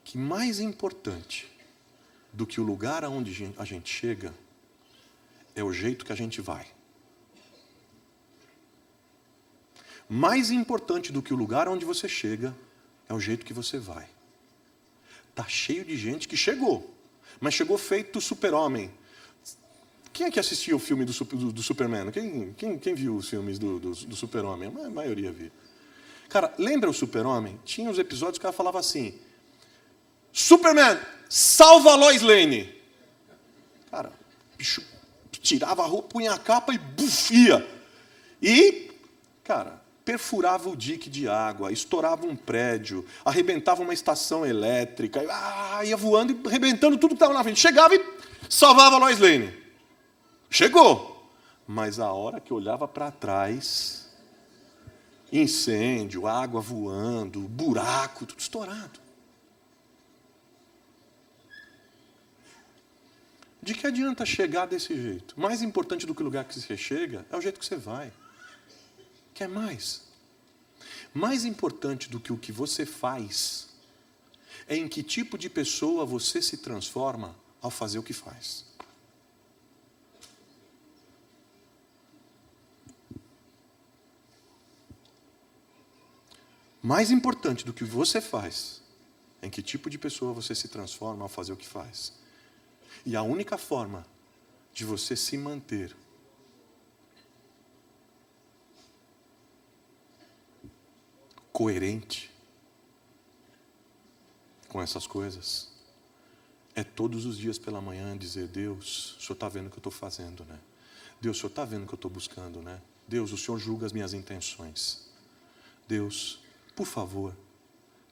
Speaker 1: que mais importante do que o lugar aonde a gente chega é o jeito que a gente vai. Mais importante do que o lugar onde você chega é o jeito que você vai. Está cheio de gente que chegou, mas chegou feito super-homem. Quem é que assistiu o filme do Superman? Quem viu os filmes do Super-Homem? A maioria viu. Cara, lembra o Super-Homem? Tinha uns episódios que ela falava assim, Superman, salva a Lois Lane. Cara, o bicho tirava a roupa, punha a capa e bufia. E, cara, perfurava o dique de água, estourava um prédio, arrebentava uma estação elétrica, ia voando e arrebentando tudo que estava na frente. Chegava e salvava a Lois Lane. Chegou. Mas a hora que olhava para trás, incêndio, água voando, buraco, tudo estourado. De que adianta chegar desse jeito? Mais importante do que o lugar que você chega é o jeito que você vai. Quer mais? Mais importante do que o que você faz é em que tipo de pessoa você se transforma ao fazer o que faz. Mais importante do que você faz é em que tipo de pessoa você se transforma ao fazer o que faz. E a única forma de você se manter coerente com essas coisas é todos os dias pela manhã dizer, Deus, o Senhor está vendo o que eu estou fazendo, né? Deus, o Senhor está vendo o que eu estou buscando, né? Deus, o Senhor julga as minhas intenções. Deus, por favor,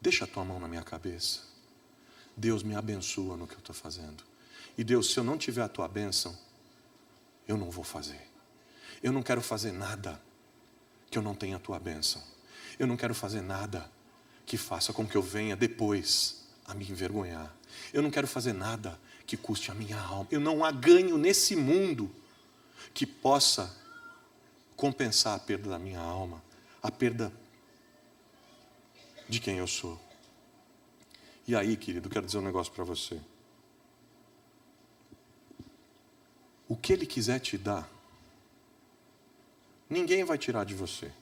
Speaker 1: deixa a tua mão na minha cabeça. Deus, me abençoa no que eu estou fazendo. E Deus, se eu não tiver a tua bênção, eu não vou fazer. Eu não quero fazer nada que eu não tenha a tua bênção. Eu não quero fazer nada que faça com que eu venha depois a me envergonhar. Eu não quero fazer nada que custe a minha alma. Eu não há ganho nesse mundo que possa compensar a perda da minha alma, a perda de quem eu sou. E aí, querido, eu quero dizer um negócio para você. O que Ele quiser te dar, ninguém vai tirar de você.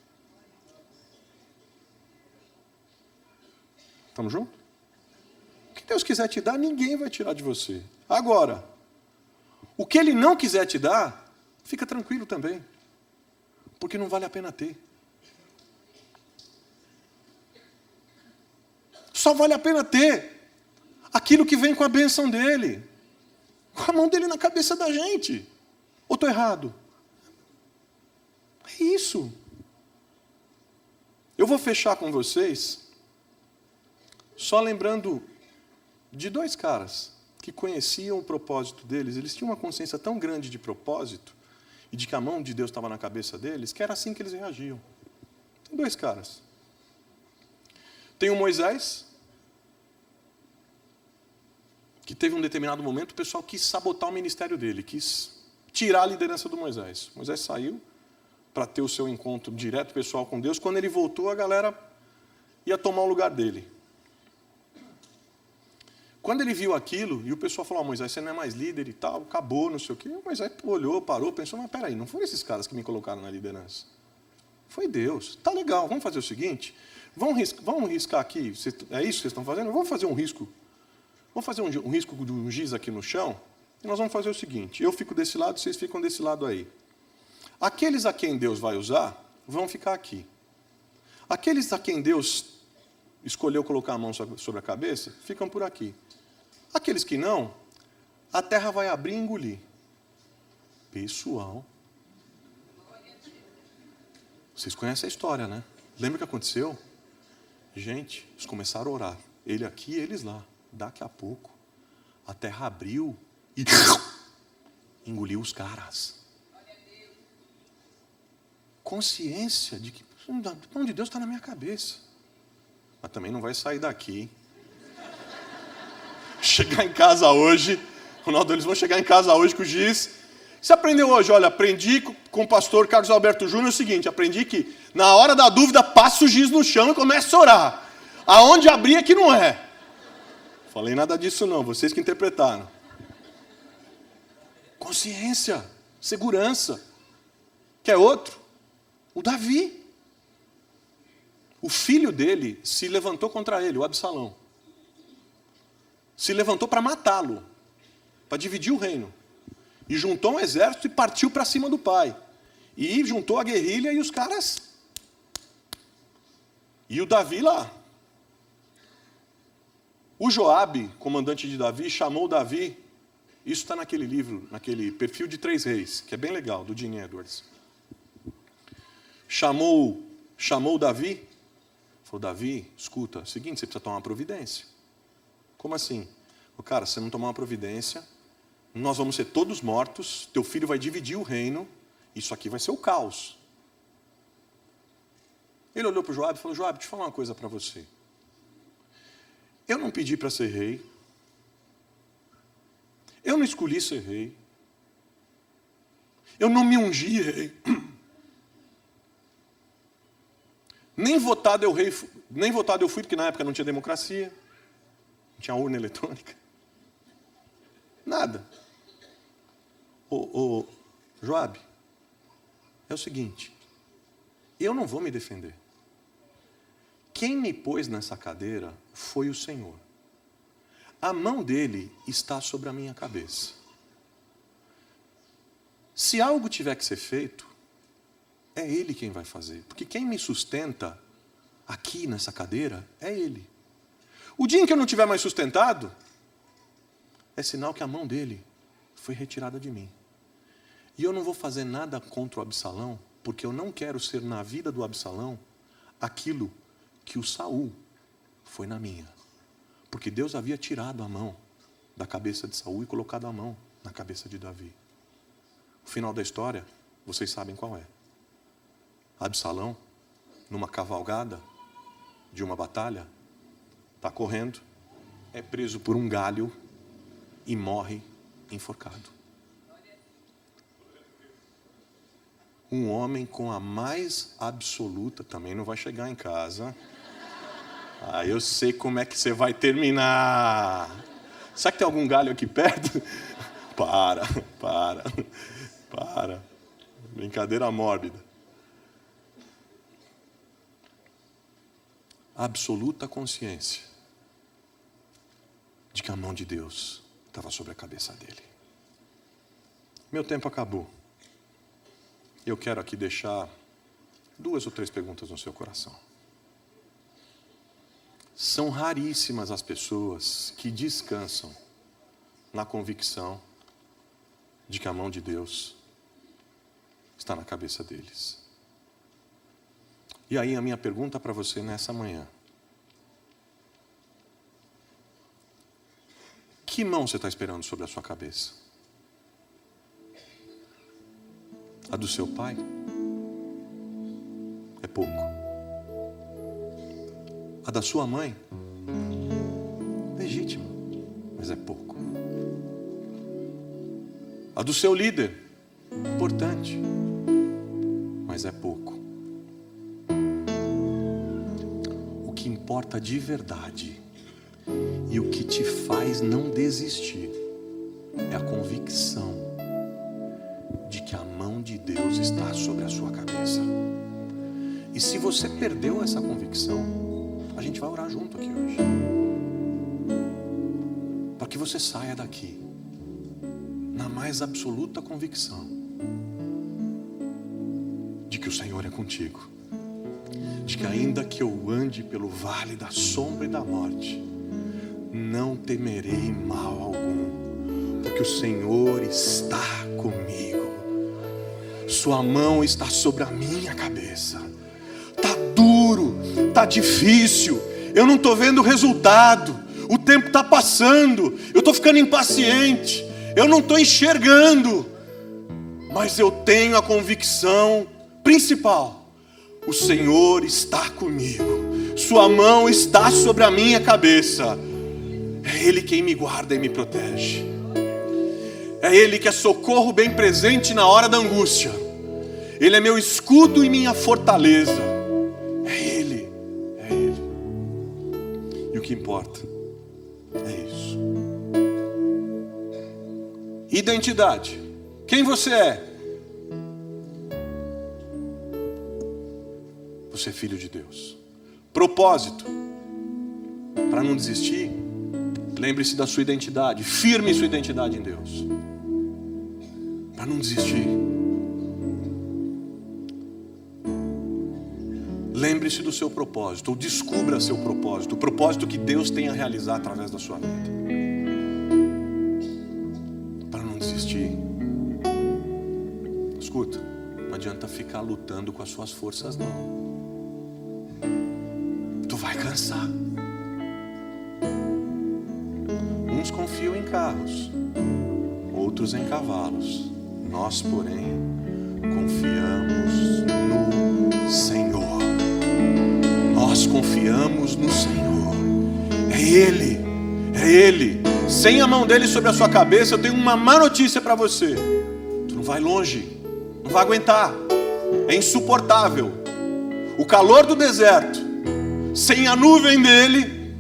Speaker 1: Estamos juntos? O que Deus quiser te dar, ninguém vai tirar de você. Agora, o que Ele não quiser te dar, fica tranquilo também. Porque não vale a pena ter. Só vale a pena ter aquilo que vem com a bênção dEle. Com a mão dEle na cabeça da gente. Ou estou errado? É isso. Eu vou fechar com vocês só lembrando de dois caras que conheciam o propósito deles. Eles tinham uma consciência tão grande de propósito e de que a mão de Deus estava na cabeça deles, que era assim que eles reagiam. 2 caras. Tem o Moisés, que teve um determinado momento, o pessoal quis sabotar o ministério dele, quis tirar a liderança do Moisés. Moisés saiu para ter o seu encontro direto pessoal com Deus. Quando ele voltou, a galera ia tomar o lugar dele. Quando ele viu aquilo, e o pessoal falou, Moisés, você não é mais líder e tal, acabou, não sei o quê. O Moisés olhou, parou, pensou, mas peraí, não foram esses caras que me colocaram na liderança. Foi Deus. Tá legal, vamos fazer o seguinte, vamos riscar aqui, é isso que vocês estão fazendo? Vamos fazer um risco. Vamos fazer um risco de um giz aqui no chão, e nós vamos fazer o seguinte, eu fico desse lado, vocês ficam desse lado aí. Aqueles a quem Deus vai usar, vão ficar aqui. Aqueles a quem Deus escolheu colocar a mão sobre a cabeça, ficam por aqui. Aqueles que não, a terra vai abrir e engolir. Pessoal. Vocês conhecem a história, né? Lembra o que aconteceu? Gente, eles começaram a orar. Ele aqui, eles lá. Daqui a pouco, a terra abriu e engoliu os caras. Consciência de que o plano de Deus está na minha cabeça. Mas também não vai sair daqui. Chegar em casa hoje, Ronaldo, eles vão chegar em casa hoje com o giz. Você aprendeu hoje? Olha, aprendi com o pastor Carlos Alberto Júnior o seguinte, aprendi que na hora da dúvida, passa o giz no chão e começa a orar. Aonde abrir é que não é. Falei nada disso não, vocês que interpretaram. Consciência, segurança. Quer outro? O Davi. O filho dele se levantou contra ele, o Absalão. Se levantou para matá-lo, para dividir o reino. E juntou um exército e partiu para cima do pai. E juntou a guerrilha e os caras. E o Davi lá. O Joabe, comandante de Davi, chamou Davi. Isso está naquele livro, naquele Perfil de 3 Reis, que é bem legal, do Gene Edwards. Chamou Davi. Falou, Davi, escuta, é o seguinte, você precisa tomar uma providência. Como assim? Cara, se você não tomar uma providência, nós vamos ser todos mortos, teu filho vai dividir o reino, isso aqui vai ser o caos. Ele olhou para o Joabe e falou, Joabe, deixa eu falar uma coisa para você. Eu não pedi para ser rei, eu não escolhi ser rei, eu não me ungi rei, nem votado eu fui, porque na época não tinha democracia, não tinha urna eletrônica. Nada. Joabe, é o seguinte, eu não vou me defender. Quem me pôs nessa cadeira foi o Senhor. A mão dele está sobre a minha cabeça. Se algo tiver que ser feito, é ele quem vai fazer. Porque quem me sustenta aqui nessa cadeira é ele. O dia em que eu não estiver mais sustentado, é sinal que a mão dele foi retirada de mim. E eu não vou fazer nada contra o Absalão, porque eu não quero ser na vida do Absalão aquilo que o Saul foi na minha. Porque Deus havia tirado a mão da cabeça de Saul e colocado a mão na cabeça de Davi. O final da história, vocês sabem qual é. Absalão, numa cavalgada de uma batalha, está correndo, é preso por um galho e morre enforcado. Um homem com a mais absoluta, também não vai chegar em casa. Eu sei como é que você vai terminar. Será que tem algum galho aqui perto? Para. Brincadeira mórbida. Absoluta consciência de que a mão de Deus estava sobre a cabeça dele. Meu tempo acabou. Eu quero aqui deixar 2 ou 3 perguntas no seu coração. São raríssimas as pessoas que descansam na convicção de que a mão de Deus está na cabeça deles. E aí a minha pergunta para você nessa manhã: que mão você está esperando sobre a sua cabeça? A do seu pai? É pouco. A da sua mãe? Legítima, mas é pouco. A do seu líder? Importante, mas é pouco. O que importa de verdade e o que te faz não desistir é a convicção de que a mão de Deus está sobre a sua cabeça. E se você perdeu essa convicção, a gente vai orar junto aqui hoje, para que você saia daqui na mais absoluta convicção de que o Senhor é contigo, de que ainda que eu ande pelo vale da sombra e da morte, não temerei mal algum, porque o Senhor está comigo. Sua mão está sobre a minha cabeça. Tá duro, tá difícil, eu não estou vendo o resultado, o tempo está passando, eu estou ficando impaciente, eu não estou enxergando, mas eu tenho a convicção principal: o Senhor está comigo, sua mão está sobre a minha cabeça. É Ele quem me guarda e me protege. É Ele que é socorro bem presente na hora da angústia. Ele é meu escudo e minha fortaleza. É Ele, é Ele. E o que importa é isso. Identidade. Quem você é? Você é filho de Deus. Propósito. Para não desistir, lembre-se da sua identidade. Firme sua identidade em Deus. Para não desistir. Lembre-se do seu propósito, ou descubra seu propósito, o propósito que Deus tem a realizar através da sua vida. Para não desistir. Escuta, não adianta ficar lutando com as suas forças, não. Tu vai cansar. Uns confiam em carros, outros em cavalos. Nós, porém, confiamos no Senhor. Nós confiamos no Senhor. É Ele, é Ele. Sem a mão dele sobre a sua cabeça, eu tenho uma má notícia para você. Tu não vai longe, não vai aguentar. É insuportável. O calor do deserto, sem a nuvem dele,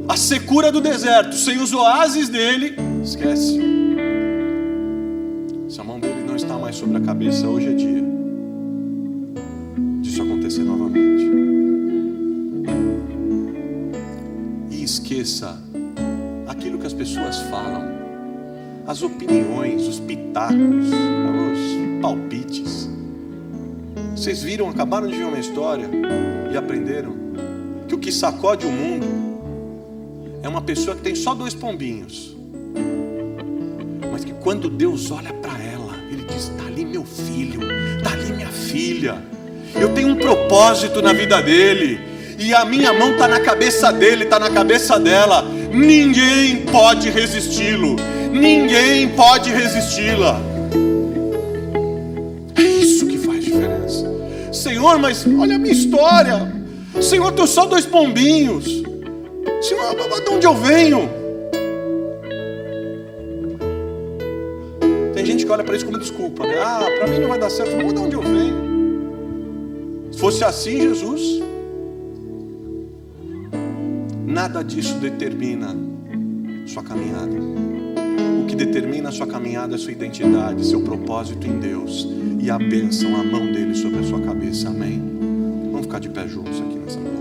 Speaker 1: a secura do deserto, sem os oásis dele, esquece. Se a mão dele não está mais sobre a cabeça, hoje é dia disso acontecer novamente. E esqueça aquilo que as pessoas falam, as opiniões, os pitacos, os palpites. Vocês viram, acabaram de ver uma história e aprenderam que o que sacode o mundo é uma pessoa que tem só 2 pombinhos, mas que quando Deus olha para ela, Ele diz: está ali meu filho, está ali minha filha. Eu tenho um propósito na vida dele, e a minha mão está na cabeça dele, está na cabeça dela. Ninguém pode resisti-lo, ninguém pode resisti-la. É isso que faz diferença. Senhor, mas olha a minha história. Senhor, eu tenho só 2 pombinhos. Senhor, de onde eu venho? Tem gente que olha para isso como desculpa, né? Ah, para mim não vai dar certo. Mas de onde eu venho? Se fosse assim, Jesus, nada disso determina sua caminhada. O que determina a sua caminhada é sua identidade, seu propósito em Deus e a bênção, a mão dele sobre a sua cabeça. Amém? Vamos ficar de pé juntos aqui nessa manhã.